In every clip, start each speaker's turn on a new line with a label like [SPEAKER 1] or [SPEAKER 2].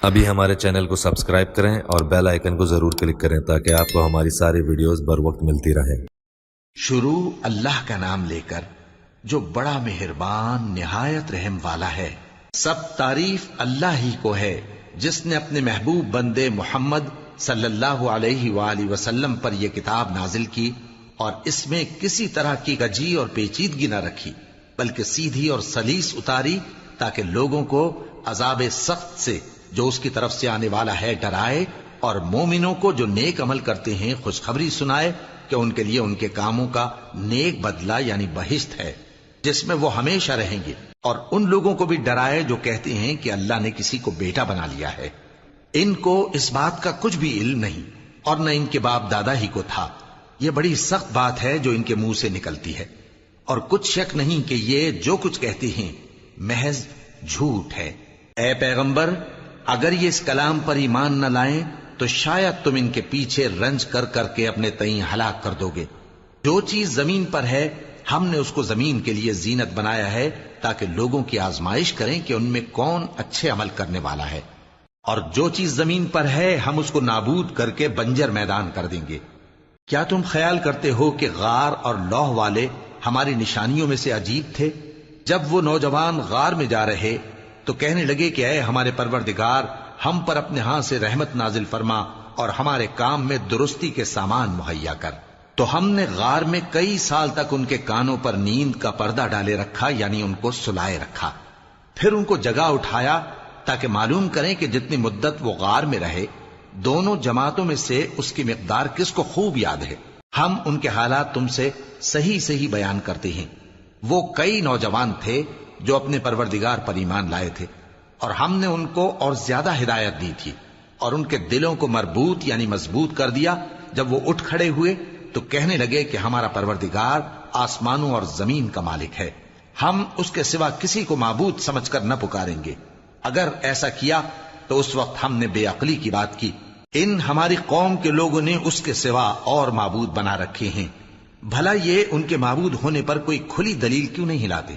[SPEAKER 1] ابھی ہمارے چینل کو سبسکرائب کریں اور بیل آئیکن کو ضرور کلک کریں تاکہ آپ کو ہماری ساری ویڈیوز بر وقت ملتی رہیں۔
[SPEAKER 2] شروع اللہ کا نام لے کر جو بڑا مہربان نہایت رحم والا ہے۔ سب تعریف اللہ ہی کو ہے جس نے اپنے محبوب بندے محمد صلی اللہ علیہ وآلہ وسلم پر یہ کتاب نازل کی اور اس میں کسی طرح کی کجی اور پیچیدگی نہ رکھی بلکہ سیدھی اور سلیس اتاری تاکہ لوگوں کو عذاب سخت سے جو اس کی طرف سے آنے والا ہے ڈرائے اور مومنوں کو جو نیک عمل کرتے ہیں خوشخبری سنائے کہ ان کے لیے ان کے کاموں کا نیک بدلہ یعنی بہشت ہے جس میں وہ ہمیشہ رہیں گے، اور ان لوگوں کو بھی ڈرائے جو کہتے ہیں کہ اللہ نے کسی کو بیٹا بنا لیا ہے۔ ان کو اس بات کا کچھ بھی علم نہیں اور نہ ان کے باپ دادا ہی کو تھا۔ یہ بڑی سخت بات ہے جو ان کے منہ سے نکلتی ہے، اور کچھ شک نہیں کہ یہ جو کچھ کہتے ہیں محض جھوٹ ہے۔ اے پیغمبر، اگر یہ اس کلام پر ایمان نہ لائیں تو شاید تم ان کے پیچھے رنج کر کر کے اپنے تئیں ہلاک کر دو گے۔ جو چیز زمین پر ہے ہم نے اس کو زمین کے لیے زینت بنایا ہے تاکہ لوگوں کی آزمائش کریں کہ ان میں کون اچھے عمل کرنے والا ہے، اور جو چیز زمین پر ہے ہم اس کو نابود کر کے بنجر میدان کر دیں گے۔ کیا تم خیال کرتے ہو کہ غار اور لوح والے ہماری نشانیوں میں سے عجیب تھے؟ جب وہ نوجوان غار میں جا رہے تو کہنے لگے کہ اے ہمارے پروردگار، ہم پر اپنے ہاں سے رحمت نازل فرما اور ہمارے کام میں درستی کے سامان مہیا کر۔ تو ہم نے غار میں کئی سال تک ان کے کانوں پر نیند کا پردہ ڈالے رکھا، یعنی ان کو سلائے رکھا، پھر ان کو جگا اٹھایا تاکہ معلوم کریں کہ جتنی مدت وہ غار میں رہے دونوں جماعتوں میں سے اس کی مقدار کس کو خوب یاد ہے۔ ہم ان کے حالات تم سے صحیح صحیح بیان کرتے ہیں۔ وہ کئی نوجوان تھے جو اپنے پروردگار پر ایمان لائے تھے، اور ہم نے ان کو اور زیادہ ہدایت دی تھی اور ان کے دلوں کو مربوط یعنی مضبوط کر دیا۔ جب وہ اٹھ کھڑے ہوئے تو کہنے لگے کہ ہمارا پروردگار آسمانوں اور زمین کا مالک ہے، ہم اس کے سوا کسی کو معبود سمجھ کر نہ پکاریں گے۔ اگر ایسا کیا تو اس وقت ہم نے بے عقلی کی بات کی۔ ان ہماری قوم کے لوگوں نے اس کے سوا اور معبود بنا رکھے ہیں، بھلا یہ ان کے معبود ہونے پر کوئی کھلی دلیل کیوں نہیں لاتے؟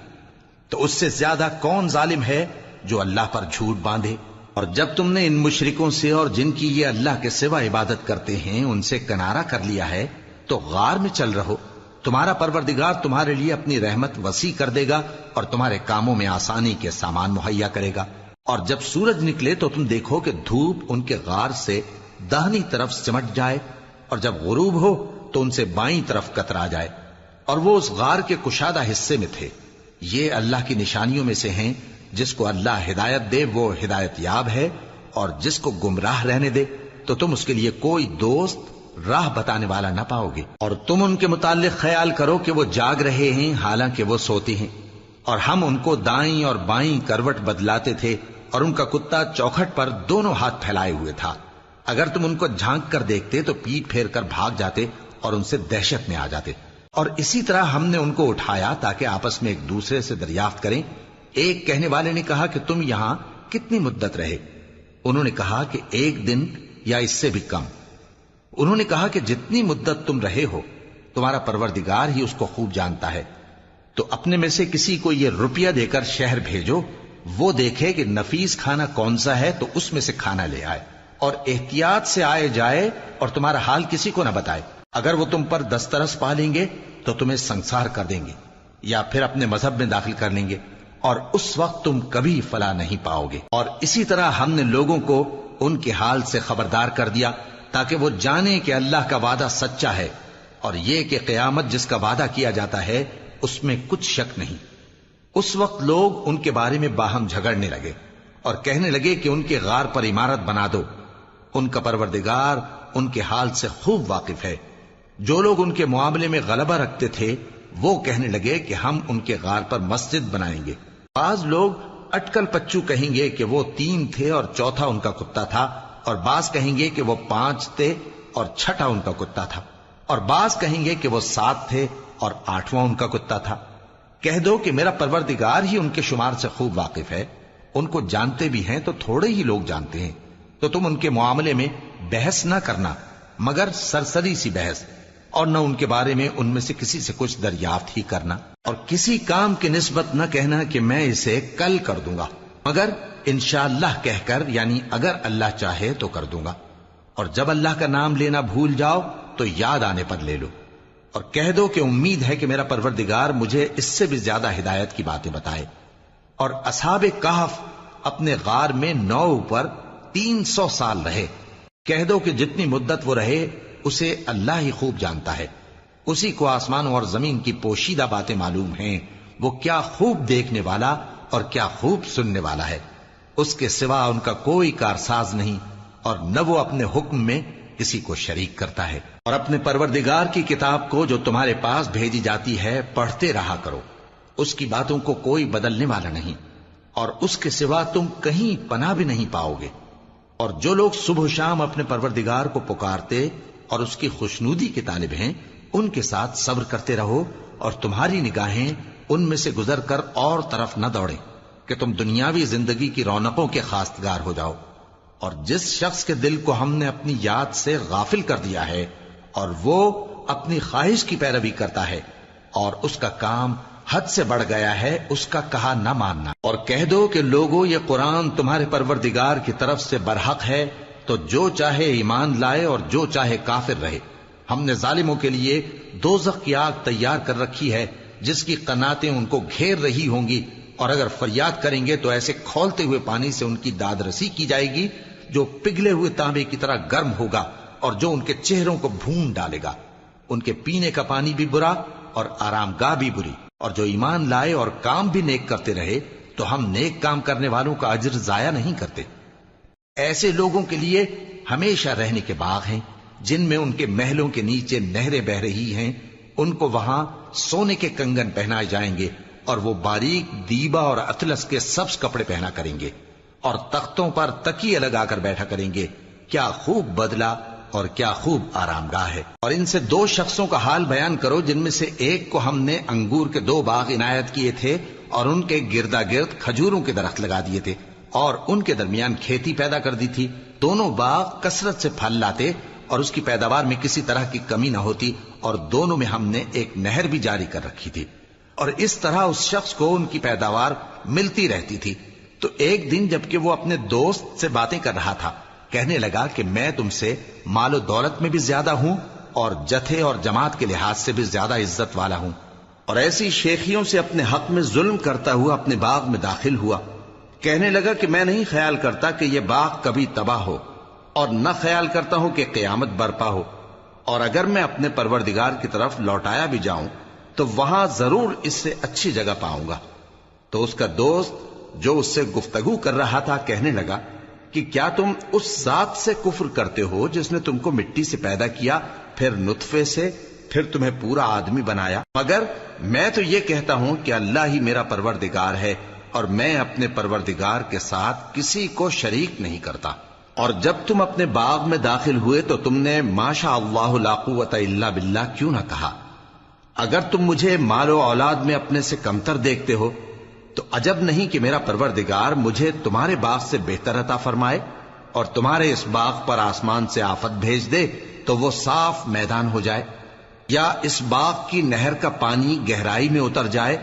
[SPEAKER 2] تو اس سے زیادہ کون ظالم ہے جو اللہ پر جھوٹ باندھے؟ اور جب تم نے ان مشرکوں سے اور جن کی یہ اللہ کے سوا عبادت کرتے ہیں ان سے کنارہ کر لیا ہے تو غار میں چل رہو، تمہارا پروردگار تمہارے لیے اپنی رحمت وسیع کر دے گا اور تمہارے کاموں میں آسانی کے سامان مہیا کرے گا۔ اور جب سورج نکلے تو تم دیکھو کہ دھوپ ان کے غار سے داہنی طرف سمٹ جائے، اور جب غروب ہو تو ان سے بائیں طرف کترا جائے، اور وہ اس غار کے کشادہ حصے میں تھے۔ یہ اللہ کی نشانیوں میں سے ہیں، جس کو اللہ ہدایت دے وہ ہدایت یاب ہے، اور جس کو گمراہ رہنے دے تو تم اس کے لیے کوئی دوست راہ بتانے والا نہ پاؤ گے۔ اور تم ان کے متعلق خیال کرو کہ وہ جاگ رہے ہیں حالانکہ وہ سوتے ہیں، اور ہم ان کو دائیں اور بائیں کروٹ بدلاتے تھے، اور ان کا کتا چوکھٹ پر دونوں ہاتھ پھیلائے ہوئے تھا۔ اگر تم ان کو جھانک کر دیکھتے تو پیٹ پھیر کر بھاگ جاتے اور ان سے دہشت میں آ جاتے۔ اور اسی طرح ہم نے ان کو اٹھایا تاکہ آپس میں ایک دوسرے سے دریافت کریں۔ ایک کہنے والے نے کہا کہ تم یہاں کتنی مدت رہے؟ انہوں نے کہا کہ 1 دن یا اس سے بھی کم۔ انہوں نے کہا کہ جتنی مدت تم رہے ہو تمہارا پروردگار ہی اس کو خوب جانتا ہے، تو اپنے میں سے کسی کو یہ روپیہ دے کر شہر بھیجو، وہ دیکھے کہ نفیس کھانا کون سا ہے تو اس میں سے کھانا لے آئے، اور احتیاط سے آئے جائے اور تمہارا حال کسی کو نہ بتائے۔ اگر وہ تم پر دسترس پا لیں گے تو تمہیں سنسار کر دیں گے یا پھر اپنے مذہب میں داخل کر لیں گے، اور اس وقت تم کبھی فلاح نہیں پاؤ گے۔ اور اسی طرح ہم نے لوگوں کو ان کے حال سے خبردار کر دیا تاکہ وہ جانیں کہ اللہ کا وعدہ سچا ہے، اور یہ کہ قیامت جس کا وعدہ کیا جاتا ہے اس میں کچھ شک نہیں۔ اس وقت لوگ ان کے بارے میں باہم جھگڑنے لگے اور کہنے لگے کہ ان کے غار پر عمارت بنا دو۔ ان کا پروردگار ان کے حال سے خوب واقف ہے۔ جو لوگ ان کے معاملے میں غلبہ رکھتے تھے وہ کہنے لگے کہ ہم ان کے غار پر مسجد بنائیں گے۔ بعض لوگ اٹکل پچو کہیں گے کہ وہ 3 تھے اور چوتھا ان کا کتا تھا، اور بعض کہیں گے کہ وہ 5 تھے اور چھٹا ان کا کتا تھا، اور بعض کہیں گے کہ وہ 7 تھے اور 8واں ان کا کتا تھا۔ کہہ دو کہ میرا پروردگار ہی ان کے شمار سے خوب واقف ہے، ان کو جانتے بھی ہیں تو تھوڑے ہی لوگ جانتے ہیں۔ تو تم ان کے معاملے میں بحث نہ کرنا مگر سرسری سی بحث، اور نہ ان کے بارے میں ان میں سے کسی سے کچھ دریافت ہی کرنا، اور کسی کام کی نسبت نہ کہنا کہ میں اسے کل کر دوں گا، مگر انشاءاللہ کہہ کر، یعنی اگر اللہ چاہے تو کر دوں گا، اور جب اللہ کا نام لینا بھول جاؤ تو یاد آنے پر لے لو، اور کہہ دو کہ امید ہے کہ میرا پروردگار مجھے اس سے بھی زیادہ ہدایت کی باتیں بتائے۔ اور اصحاب کہف اپنے غار میں 9 پر 300 سال رہے۔ کہہ دو کہ جتنی مدت وہ رہے اسے اللہ ہی خوب جانتا ہے، اسی کو آسمانوں اور زمین کی پوشیدہ باتیں معلوم ہیں، وہ کیا خوب دیکھنے والا اور کیا خوب سننے والا ہے۔ اس کے سوا ان کا کوئی کارساز نہیں، اور نہ وہ اپنے حکم میں کسی کو شریک کرتا ہے۔ اور اپنے پروردگار کی کتاب کو جو تمہارے پاس بھیجی جاتی ہے پڑھتے رہا کرو، اس کی باتوں کو کوئی بدلنے والا نہیں، اور اس کے سوا تم کہیں پناہ بھی نہیں پاؤ گے۔ اور جو لوگ صبح و شام اپنے پروردگار کو پکارتے اور اس کی خوشنودی کے طالب ہیں، ان کے ساتھ صبر کرتے رہو، اور تمہاری نگاہیں ان میں سے گزر کر اور طرف نہ دوڑیں کہ تم دنیاوی زندگی کی رونقوں کے خواستگار ہو جاؤ۔ اور جس شخص کے دل کو ہم نے اپنی یاد سے غافل کر دیا ہے اور وہ اپنی خواہش کی پیروی کرتا ہے اور اس کا کام حد سے بڑھ گیا ہے، اس کا کہا نہ ماننا۔ اور کہہ دو کہ لوگو یہ قرآن تمہارے پروردگار کی طرف سے برحق ہے، تو جو چاہے ایمان لائے اور جو چاہے کافر رہے۔ ہم نے ظالموں کے لیے دوزخ کی آگ تیار کر رکھی ہے جس کی قناتیں ان کو گھیر رہی ہوں گی، اور اگر فریاد کریں گے تو ایسے کھولتے ہوئے پانی سے ان کی داد رسی کی جائے گی جو پگھلے ہوئے تانبے کی طرح گرم ہوگا اور جو ان کے چہروں کو بھون ڈالے گا۔ ان کے پینے کا پانی بھی برا اور آرام گاہ بھی بری۔ اور جو ایمان لائے اور کام بھی نیک کرتے رہے تو ہم نیک کام کرنے والوں کا اجر ضائع نہیں کرتے۔ ایسے لوگوں کے لیے ہمیشہ رہنے کے باغ ہیں جن میں ان کے محلوں کے نیچے نہریں بہ رہی ہیں، ان کو وہاں سونے کے کنگن پہنائے جائیں گے، اور وہ باریک دیبا اور اطلس کے سبز کپڑے پہنا کریں گے، اور تختوں پر تکیے لگا کر بیٹھا کریں گے۔ کیا خوب بدلہ اور کیا خوب آرام گاہ ہے۔ اور ان سے 2 شخصوں کا حال بیان کرو جن میں سے ایک کو ہم نے انگور کے 2 باغ عنایت کیے تھے اور ان کے گردا گرد کھجوروں کے درخت لگا دیے تھے، اور ان کے درمیان کھیتی پیدا کر دی تھی۔ دونوں باغ کثرت سے پھل لاتے اور اس کی پیداوار میں کسی طرح کی کمی نہ ہوتی، اور دونوں میں ہم نے ایک نہر بھی جاری کر رکھی تھی، اور اس طرح اس شخص کو ان کی پیداوار ملتی رہتی تھی۔ تو ایک دن جبکہ وہ اپنے دوست سے باتیں کر رہا تھا، کہنے لگا کہ میں تم سے مال و دولت میں بھی زیادہ ہوں اور جتھے اور جماعت کے لحاظ سے بھی زیادہ عزت والا ہوں، اور ایسی شیخیوں سے اپنے حق میں ظلم کرتا ہوا اپنے باغ میں داخل ہوا۔ کہنے لگا کہ میں نہیں خیال کرتا کہ یہ باغ کبھی تباہ ہو، اور نہ خیال کرتا ہوں کہ قیامت برپا ہو، اور اگر میں اپنے پروردگار کی طرف لوٹایا بھی جاؤں تو وہاں ضرور اس سے اچھی جگہ پاؤں گا۔ تو اس کا دوست جو اس سے گفتگو کر رہا تھا کہنے لگا کہ کیا تم اس ذات سے کفر کرتے ہو جس نے تم کو مٹی سے پیدا کیا، پھر نطفے سے، پھر تمہیں پورا آدمی بنایا؟ مگر میں تو یہ کہتا ہوں کہ اللہ ہی میرا پروردگار ہے، اور میں اپنے پروردگار کے ساتھ کسی کو شریک نہیں کرتا۔ اور جب تم اپنے باغ میں داخل ہوئے تو تم نے ما شاء اللہ لا قوت الا باللہ کیوں نہ کہا؟ اگر تم مجھے مال و اولاد میں اپنے سے کمتر دیکھتے ہو تو عجب نہیں کہ میرا پروردگار مجھے تمہارے باغ سے بہتر عطا فرمائے، اور تمہارے اس باغ پر آسمان سے آفت بھیج دے تو وہ صاف میدان ہو جائے، یا اس باغ کی نہر کا پانی گہرائی میں اتر جائے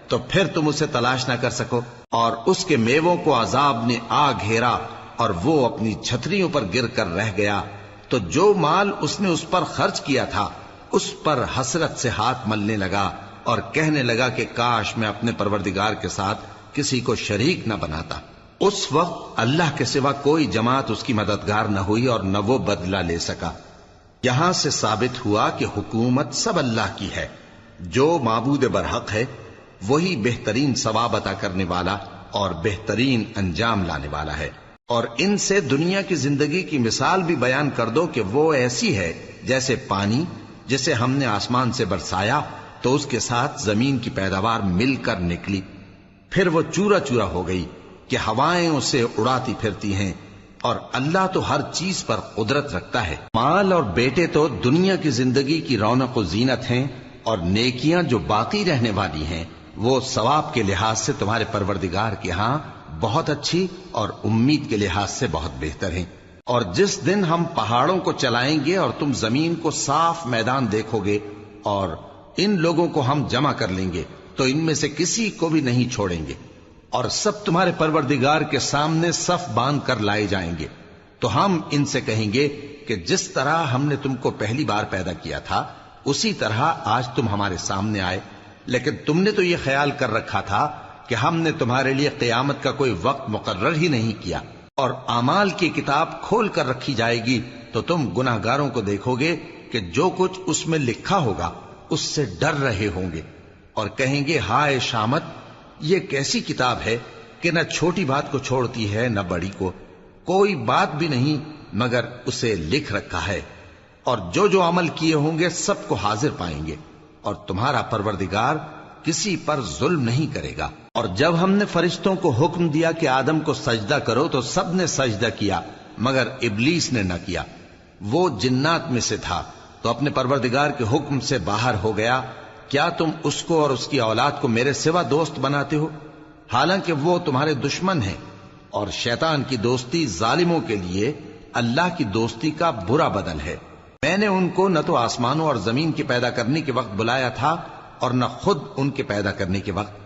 [SPEAKER 2] تو پھر تم اسے تلاش نہ کر سکو، اور اس کے میووں کو عذاب نے آ گھیرا اور وہ اپنی چھتریوں پر گر کر رہ گیا، تو جو مال اس نے اس پر خرچ کیا تھا اس پر حسرت سے ہاتھ ملنے لگا اور کہنے لگا کہ کاش میں اپنے پروردگار کے ساتھ کسی کو شریک نہ بناتا۔ اس وقت اللہ کے سوا کوئی جماعت اس کی مددگار نہ ہوئی اور نہ وہ بدلہ لے سکا۔ یہاں سے ثابت ہوا کہ حکومت سب اللہ کی ہے، جو معبود برحق ہے وہی بہترین ثواب عطا کرنے والا اور بہترین انجام لانے والا ہے۔ اور ان سے دنیا کی زندگی کی مثال بھی بیان کر دو کہ وہ ایسی ہے جیسے پانی جسے ہم نے آسمان سے برسایا تو اس کے ساتھ زمین کی پیداوار مل کر نکلی، پھر وہ چورا چورا ہو گئی کہ ہوائیں اسے اڑاتی پھرتی ہیں، اور اللہ تو ہر چیز پر قدرت رکھتا ہے۔ مال اور بیٹے تو دنیا کی زندگی کی رونق و زینت ہیں، اور نیکیاں جو باقی رہنے والی ہیں وہ ثواب کے لحاظ سے تمہارے پروردگار کے ہاں بہت اچھی اور امید کے لحاظ سے بہت بہتر ہیں۔ اور جس دن ہم پہاڑوں کو چلائیں گے اور تم زمین کو صاف میدان دیکھو گے اور ان لوگوں کو ہم جمع کر لیں گے تو ان میں سے کسی کو بھی نہیں چھوڑیں گے، اور سب تمہارے پروردگار کے سامنے صف باندھ کر لائے جائیں گے، تو ہم ان سے کہیں گے کہ جس طرح ہم نے تم کو پہلی بار پیدا کیا تھا اسی طرح آج تم ہمارے سامنے آئے، لیکن تم نے تو یہ خیال کر رکھا تھا کہ ہم نے تمہارے لیے قیامت کا کوئی وقت مقرر ہی نہیں کیا، اور اعمال کی کتاب کھول کر رکھی جائے گی تو تم گناہگاروں کو دیکھو گے کہ جو کچھ اس میں لکھا ہوگا اس سے ڈر رہے ہوں گے، اور کہیں گے ہائے شامت، یہ کیسی کتاب ہے کہ نہ چھوٹی بات کو چھوڑتی ہے نہ بڑی کو، کوئی بات بھی نہیں مگر اسے لکھ رکھا ہے، اور جو جو عمل کیے ہوں گے سب کو حاضر پائیں گے، اور تمہارا پروردگار کسی پر ظلم نہیں کرے گا۔ اور جب ہم نے فرشتوں کو حکم دیا کہ آدم کو سجدہ کرو تو سب نے سجدہ کیا مگر ابلیس نے نہ کیا، وہ جنات میں سے تھا تو اپنے پروردگار کے حکم سے باہر ہو گیا۔ کیا تم اس کو اور اس کی اولاد کو میرے سوا دوست بناتے ہو، حالانکہ وہ تمہارے دشمن ہیں، اور شیطان کی دوستی ظالموں کے لیے اللہ کی دوستی کا برا بدل ہے۔ میں نے ان کو نہ تو آسمانوں اور زمین کے پیدا کرنے کے وقت بلایا تھا اور نہ خود ان کے پیدا کرنے کے وقت،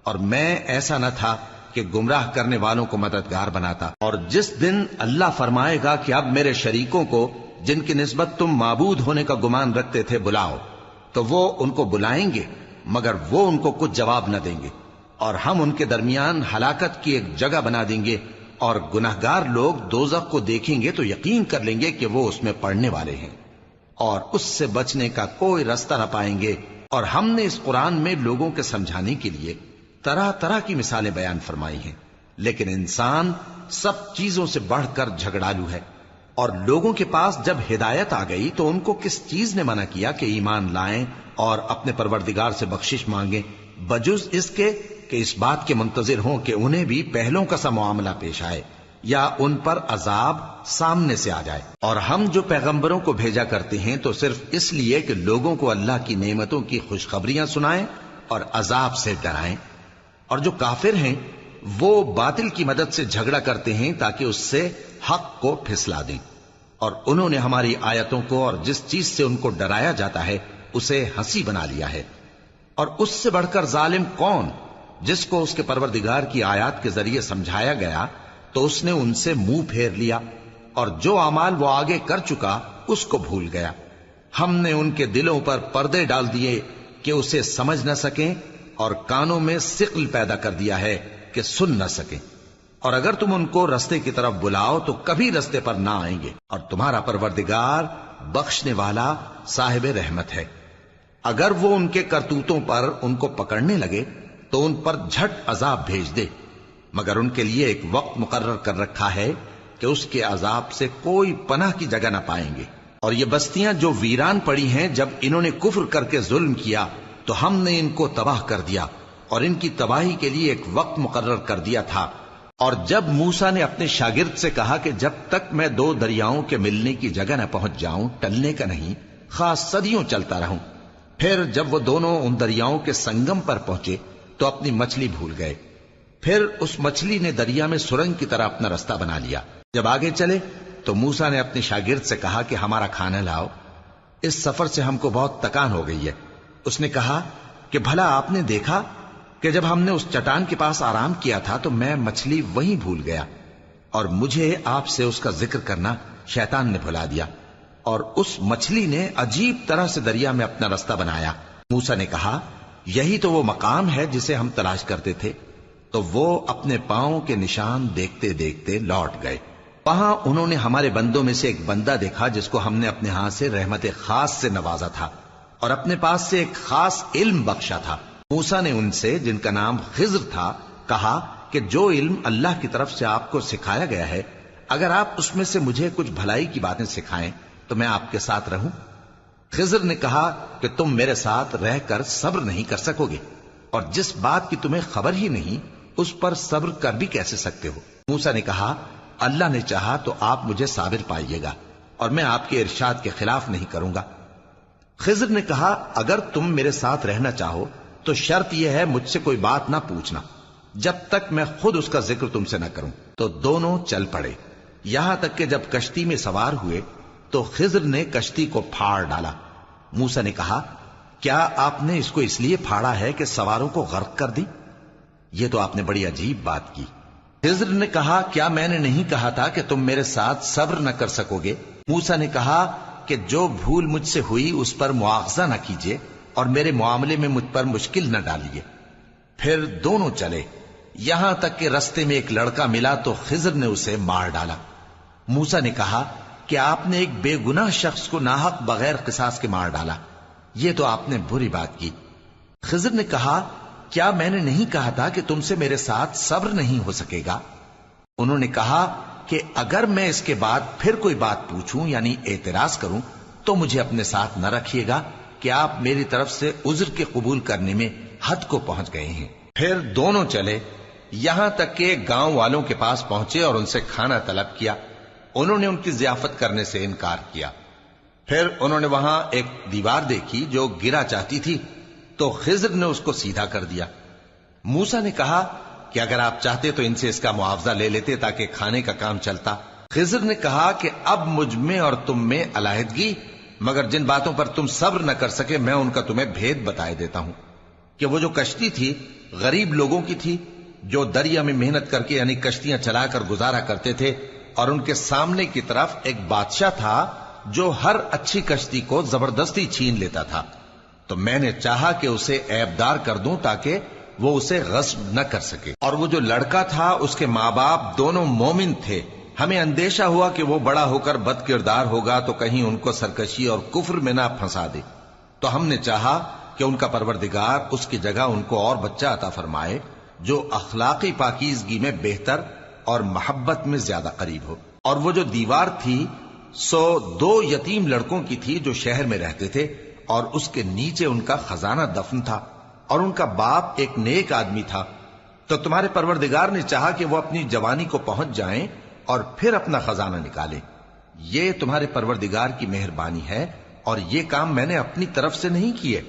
[SPEAKER 2] اور میں ایسا نہ تھا کہ گمراہ کرنے والوں کو مددگار بناتا۔ اور جس دن اللہ فرمائے گا کہ اب میرے شریکوں کو جن کی نسبت تم معبود ہونے کا گمان رکھتے تھے بلاؤ، تو وہ ان کو بلائیں گے مگر وہ ان کو کچھ جواب نہ دیں گے، اور ہم ان کے درمیان ہلاکت کی ایک جگہ بنا دیں گے، اور گناہگار لوگ دوزخ کو دیکھیں گے تو یقین کر لیں گے کہ وہ اس میں پڑنے والے ہیں، اور اس سے بچنے کا کوئی راستہ نہ پائیں گے۔ اور ہم نے اس قرآن میں لوگوں کے سمجھانے کے لیے طرح طرح کی مثالیں بیان فرمائی ہیں، لیکن انسان سب چیزوں سے بڑھ کر جھگڑالو ہے، اور لوگوں کے پاس جب ہدایت آ گئی تو ان کو کس چیز نے منع کیا کہ ایمان لائیں اور اپنے پروردگار سے بخشش مانگیں، بجز اس کے کہ اس بات کے منتظر ہوں کہ انہیں بھی پہلوں کا سا معاملہ پیش آئے یا ان پر عذاب سامنے سے آ جائے۔ اور ہم جو پیغمبروں کو بھیجا کرتے ہیں تو صرف اس لیے کہ لوگوں کو اللہ کی نعمتوں کی خوشخبریاں سنائیں اور عذاب سے ڈرائیں، اور جو کافر ہیں وہ باطل کی مدد سے جھگڑا کرتے ہیں تاکہ اس سے حق کو پھسلا دیں، اور انہوں نے ہماری آیتوں کو اور جس چیز سے ان کو ڈرایا جاتا ہے اسے ہنسی بنا لیا ہے۔ اور اس سے بڑھ کر ظالم کون، جس کو اس کے پروردگار کی آیات کے ذریعے سمجھایا گیا تو اس نے ان سے منہ پھیر لیا، اور جو اعمال وہ آگے کر چکا اس کو بھول گیا۔ ہم نے ان کے دلوں پر پردے ڈال دیے کہ اسے سمجھ نہ سکیں، اور کانوں میں ثقل پیدا کر دیا ہے کہ سن نہ سکیں، اور اگر تم ان کو رستے کی طرف بلاؤ تو کبھی رستے پر نہ آئیں گے، اور تمہارا پروردگار بخشنے والا صاحب رحمت ہے۔ اگر وہ ان کے کرتوتوں پر ان کو پکڑنے لگے تو ان پر جھٹ عذاب بھیج دے، مگر ان کے لیے ایک وقت مقرر کر رکھا ہے کہ اس کے عذاب سے کوئی پناہ کی جگہ نہ پائیں گے۔ اور یہ بستیاں جو ویران پڑی ہیں، جب انہوں نے کفر کر کے ظلم کیا تو ہم نے ان کو تباہ کر دیا، اور ان کی تباہی کے لیے ایک وقت مقرر کر دیا تھا۔ اور جب موسیٰ نے اپنے شاگرد سے کہا کہ جب تک میں دو دریاؤں کے ملنے کی جگہ نہ پہنچ جاؤں ٹلنے کا نہیں، خاص صدیوں چلتا رہوں، پھر جب وہ دونوں ان دریاؤں کے سنگم پر پہنچے تو اپنی مچھلی بھول گئے، پھر اس مچھلی نے دریا میں سرنگ کی طرح اپنا رستہ بنا لیا۔ جب آگے چلے تو موسیٰ نے اپنے شاگرد سے کہا کہ ہمارا کھانا لاؤ، اس سفر سے ہم کو بہت تکان ہو گئی ہے۔ اس نے کہا کہ بھلا آپ نے دیکھا کہ جب ہم نے اس چٹان کے پاس آرام کیا تھا تو میں مچھلی وہیں بھول گیا، اور مجھے آپ سے اس کا ذکر کرنا شیطان نے بھلا دیا، اور اس مچھلی نے عجیب طرح سے دریا میں اپنا رستہ بنایا۔ موسیٰ نے کہا یہی تو وہ مقام ہے جسے ہم تلاش کرتے تھے، تو وہ اپنے پاؤں کے نشان دیکھتے دیکھتے لوٹ گئے۔ وہاں انہوں نے ہمارے بندوں میں سے ایک بندہ دیکھا جس کو ہم نے اپنے ہاں سے رحمت خاص سے نوازا تھا اور اپنے پاس سے ایک خاص علم بخشا تھا۔ موسیٰ نے ان سے جن کا نام خضر تھا کہا کہ جو علم اللہ کی طرف سے آپ کو سکھایا گیا ہے، اگر آپ اس میں سے مجھے کچھ بھلائی کی باتیں سکھائیں تو میں آپ کے ساتھ رہوں۔ خضر نے کہا کہ تم میرے ساتھ رہ کر صبر نہیں کر سکو گے، اور جس بات کی تمہیں خبر ہی نہیں اس پر صبر کر بھی کیسے سکتے ہو؟ موسیٰ نے کہا اللہ نے چاہا تو آپ مجھے صابر پائیے گا، اور میں آپ کے ارشاد کے خلاف نہیں کروں گا۔ خضر نے کہا اگر تم میرے ساتھ رہنا چاہو تو شرط یہ ہے مجھ سے کوئی بات نہ پوچھنا جب تک میں خود اس کا ذکر تم سے نہ کروں۔ تو دونوں چل پڑے، یہاں تک کہ جب کشتی میں سوار ہوئے تو خضر نے کشتی کو پھاڑ ڈالا۔ موسیٰ نے کہا کیا آپ نے اس کو اس لیے پھاڑا ہے کہ سواروں کو غرق کر دی؟ یہ تو آپ نے بڑی عجیب بات کی۔ خضر نے کہا کیا میں نے نہیں کہا تھا کہ تم میرے ساتھ صبر نہ کر سکو گے؟ موسیٰ نے کہا کہ جو بھول مجھ سے ہوئی اس پر مواخذہ نہ کیجیے اور میرے معاملے میں مجھ پر مشکل نہ ڈالیے۔ پھر دونوں چلے، یہاں تک کہ رستے میں ایک لڑکا ملا تو خضر نے اسے مار ڈالا۔ موسیٰ نے کہا کہ آپ نے ایک بے گناہ شخص کو ناحق بغیر قصاص کے مار ڈالا، یہ تو آپ نے بری بات کی۔ خضر نے کہا کیا میں نے نہیں کہا تھا کہ تم سے میرے ساتھ صبر نہیں ہو سکے گا؟ انہوں نے کہا کہ اگر میں اس کے بعد پھر کوئی بات پوچھوں یعنی اعتراض کروں تو مجھے اپنے ساتھ نہ رکھیے گا کہ آپ میری طرف سے عذر کے قبول کرنے میں حد کو پہنچ گئے ہیں۔ پھر دونوں چلے، یہاں تک کہ گاؤں والوں کے پاس پہنچے اور ان سے کھانا طلب کیا۔ انہوں نے ان کی ضیافت کرنے سے انکار کیا۔ پھر انہوں نے وہاں ایک دیوار دیکھی جو گرا چاہتی تھی تو خضر نے اس کو سیدھا کر دیا۔ موسیٰ نے کہا کہ اگر آپ چاہتے تو ان سے اس کا معاوضہ لے لیتے تاکہ کھانے کا کام چلتا۔ خضر نے کہا کہ اب مجھ میں اور تم میں علیحدگی، مگر جن باتوں پر تم صبر نہ کر سکے میں ان کا تمہیں بھید بتائے دیتا ہوں کہ وہ جو کشتی تھی غریب لوگوں کی تھی جو دریا میں محنت کر کے یعنی کشتیاں چلا کر گزارا کرتے تھے، اور ان کے سامنے کی طرف ایک بادشاہ تھا جو ہر اچھی کشتی کو زبردستی چھین لیتا تھا، تو میں نے چاہا کہ اسے عیبدار کر دوں تاکہ وہ اسے غصب نہ کر سکے۔ اور وہ جو لڑکا تھا اس کے ماں باپ دونوں مومن تھے، ہمیں اندیشہ ہوا کہ وہ بڑا ہو کر بد کردار ہوگا تو کہیں ان کو سرکشی اور کفر میں نہ پھنسا دے، تو ہم نے چاہا کہ ان کا پروردگار اس کی جگہ ان کو اور بچہ عطا فرمائے جو اخلاقی پاکیزگی میں بہتر اور محبت میں زیادہ قریب ہو۔ اور وہ جو دیوار تھی سو 2 یتیم لڑکوں کی تھی جو شہر میں رہتے تھے، اور اس کے نیچے ان کا خزانہ دفن تھا، اور ان کا باپ ایک نیک آدمی تھا۔ تو تمہارے پروردگار نے چاہا کہ وہ اپنی جوانی کو پہنچ جائیں اور پھر اپنا خزانہ نکالیں۔ یہ تمہارے پروردگار کی مہربانی ہے، اور یہ کام میں نے اپنی طرف سے نہیں کیے،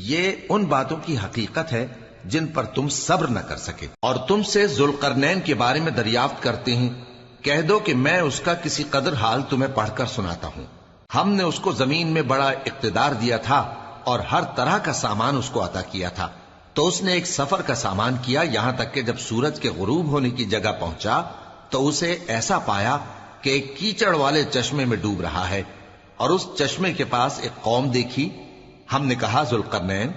[SPEAKER 2] یہ ان باتوں کی حقیقت ہے جن پر تم صبر نہ کر سکے۔ اور تم سے ذوالقرنین کے بارے میں دریافت کرتے ہیں، کہہ دو کہ میں اس کا کسی قدر حال تمہیں پڑھ کر سناتا ہوں۔ ہم نے اس کو زمین میں بڑا اقتدار دیا تھا اور ہر طرح کا سامان اس کو عطا کیا تھا، تو اس نے ایک سفر کا سامان کیا، یہاں تک کہ جب سورج کے غروب ہونے کی جگہ پہنچا تو اسے ایسا پایا کہ ایک کیچڑ والے چشمے میں ڈوب رہا ہے، اور اس چشمے کے پاس ایک قوم دیکھی۔ ہم نے کہا ذوالقرنین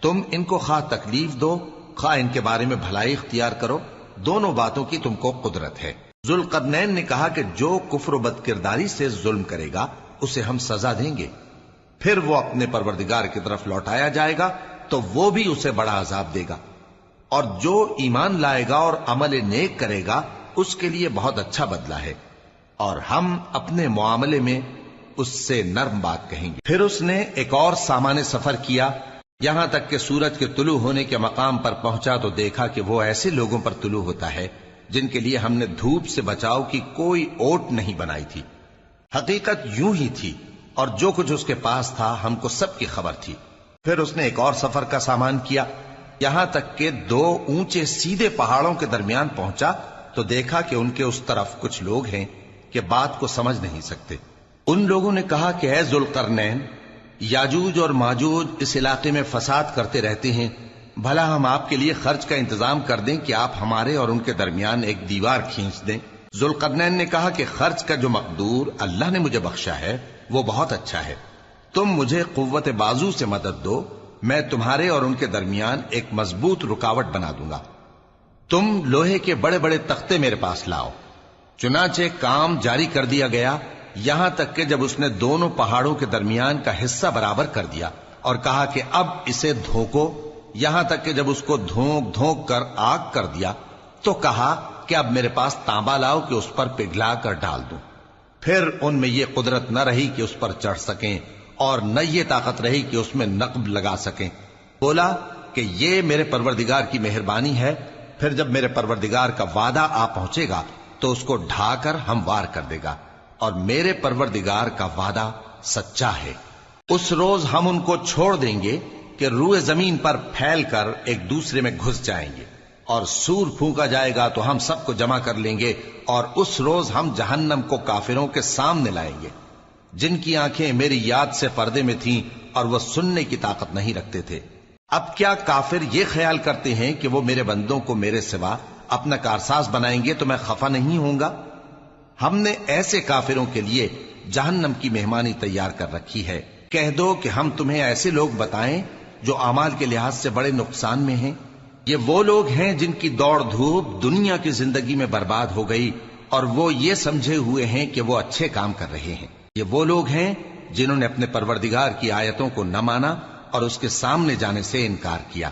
[SPEAKER 2] تم ان کو خواہ تکلیف دو خواہ ان کے بارے میں بھلائی اختیار کرو، دونوں باتوں کی تم کو قدرت ہے۔ ذوالقرنین نے کہا کہ جو کفر و بد کرداری سے ظلم کرے گا اسے ہم سزا دیں گے، پھر وہ اپنے پروردگار کی طرف لوٹایا جائے گا تو وہ بھی اسے بڑا عذاب دے گا، اور جو ایمان لائے گا اور عمل نیک کرے گا اس کے لیے بہت اچھا بدلہ ہے، اور ہم اپنے معاملے میں اس سے نرم بات کہیں گے۔ پھر اس نے ایک اور سامان سفر کیا، یہاں تک کہ سورج کے طلوع ہونے کے مقام پر پہنچا تو دیکھا کہ وہ ایسے لوگوں پر طلوع ہوتا ہے جن کے لیے ہم نے دھوپ سے بچاؤ کی کوئی اوٹ نہیں بنائی تھی۔ حقیقت یوں ہی تھی، اور جو کچھ اس کے پاس تھا ہم کو سب کی خبر تھی۔ پھر اس نے ایک اور سفر کا سامان کیا، یہاں تک کہ 2 اونچے سیدھے پہاڑوں کے درمیان پہنچا تو دیکھا کہ ان کے اس طرف کچھ لوگ ہیں کہ بات کو سمجھ نہیں سکتے۔ ان لوگوں نے کہا کہ اے ذوالقرنین، یاجوج اور ماجوج اس علاقے میں فساد کرتے رہتے ہیں، بھلا ہم آپ کے لیے خرچ کا انتظام کر دیں کہ آپ ہمارے اور ان کے درمیان ایک دیوار کھینچ دیں۔ ذوالقرنین نے کہا کہ خرچ کا جو مقدور اللہ نے مجھے بخشا ہے وہ بہت اچھا ہے، تم مجھے قوت بازو سے مدد دو، میں تمہارے اور ان کے درمیان ایک مضبوط رکاوٹ بنا دوں گا۔ تم لوہے کے بڑے بڑے تختے میرے پاس لاؤ۔ چنانچہ کام جاری کر دیا گیا، یہاں تک کہ جب اس نے دونوں پہاڑوں کے درمیان کا حصہ برابر کر دیا اور کہا کہ اب اسے دھوکو، یہاں تک کہ جب اس کو دھونک دھونک کر آگ کر دیا تو کہا کہ اب میرے پاس تانبا لاؤ کہ اس پر پگھلا کر ڈال دوں۔ پھر ان میں یہ قدرت نہ رہی کہ اس پر چڑھ سکیں، اور نہ یہ طاقت رہی کہ اس میں نقب لگا سکیں۔ بولا کہ یہ میرے پروردگار کی مہربانی ہے، پھر جب میرے پروردگار کا وعدہ آ پہنچے گا تو اس کو ڈھا کر ہموار کر دے گا، اور میرے پروردگار کا وعدہ سچا ہے۔ اس روز ہم ان کو چھوڑ دیں گے کہ روئے زمین پر پھیل کر ایک دوسرے میں گھس جائیں گے، اور سور پھونکا جائے گا تو ہم سب کو جمع کر لیں گے، اور اس روز ہم جہنم کو کافروں کے سامنے لائیں گے جن کی آنکھیں میری یاد سے پردے میں تھیں اور وہ سننے کی طاقت نہیں رکھتے تھے۔ اب کیا کافر یہ خیال کرتے ہیں کہ وہ میرے بندوں کو میرے سوا اپنا کارساز بنائیں گے تو میں خفا نہیں ہوں گا؟ ہم نے ایسے کافروں کے لیے جہنم کی مہمانی تیار کر رکھی ہے۔ کہہ دو کہ ہم تمہیں ایسے لوگ بتائیں جو اعمال کے لحاظ سے بڑے نقصان میں ہیں۔ یہ وہ لوگ ہیں جن کی دوڑ دھوپ دنیا کی زندگی میں برباد ہو گئی اور وہ یہ سمجھے ہوئے ہیں کہ وہ اچھے کام کر رہے ہیں۔ یہ وہ لوگ ہیں جنہوں نے اپنے پروردگار کی آیتوں کو نہ مانا اور اس کے سامنے جانے سے انکار کیا،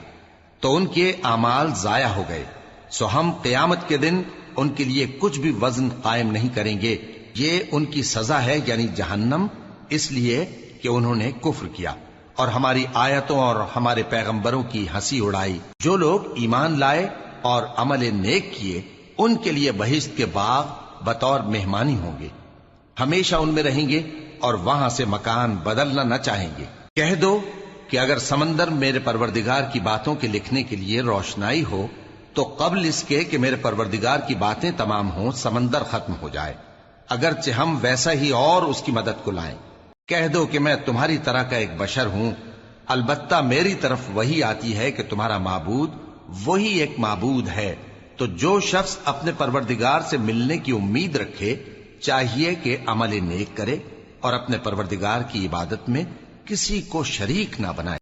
[SPEAKER 2] تو ان کے اعمال ضائع ہو گئے۔ سو ہم قیامت کے دن ان کے لیے کچھ بھی وزن قائم نہیں کریں گے۔ یہ ان کی سزا ہے، یعنی جہنم، اس لیے کہ انہوں نے کفر کیا اور ہماری آیتوں اور ہمارے پیغمبروں کی ہنسی اڑائی۔ جو لوگ ایمان لائے اور عمل نیک کیے ان کے لیے بہشت کے باغ بطور مہمانی ہوں گے، ہمیشہ ان میں رہیں گے اور وہاں سے مکان بدلنا نہ چاہیں گے۔ کہہ دو کہ اگر سمندر میرے پروردگار کی باتوں کے لکھنے کے لیے روشنائی ہو تو قبل اس کے کہ میرے پروردگار کی باتیں تمام ہوں سمندر ختم ہو جائے، اگرچہ ہم ویسا ہی اور اس کی مدد کو لائیں۔ کہہ دو کہ میں تمہاری طرح کا ایک بشر ہوں، البتہ میری طرف وہی آتی ہے کہ تمہارا معبود وہی ایک معبود ہے۔ تو جو شخص اپنے پروردگار سے ملنے کی امید رکھے چاہیے کہ عمل نیک کرے اور اپنے پروردگار کی عبادت میں کسی کو شریک نہ بنائے۔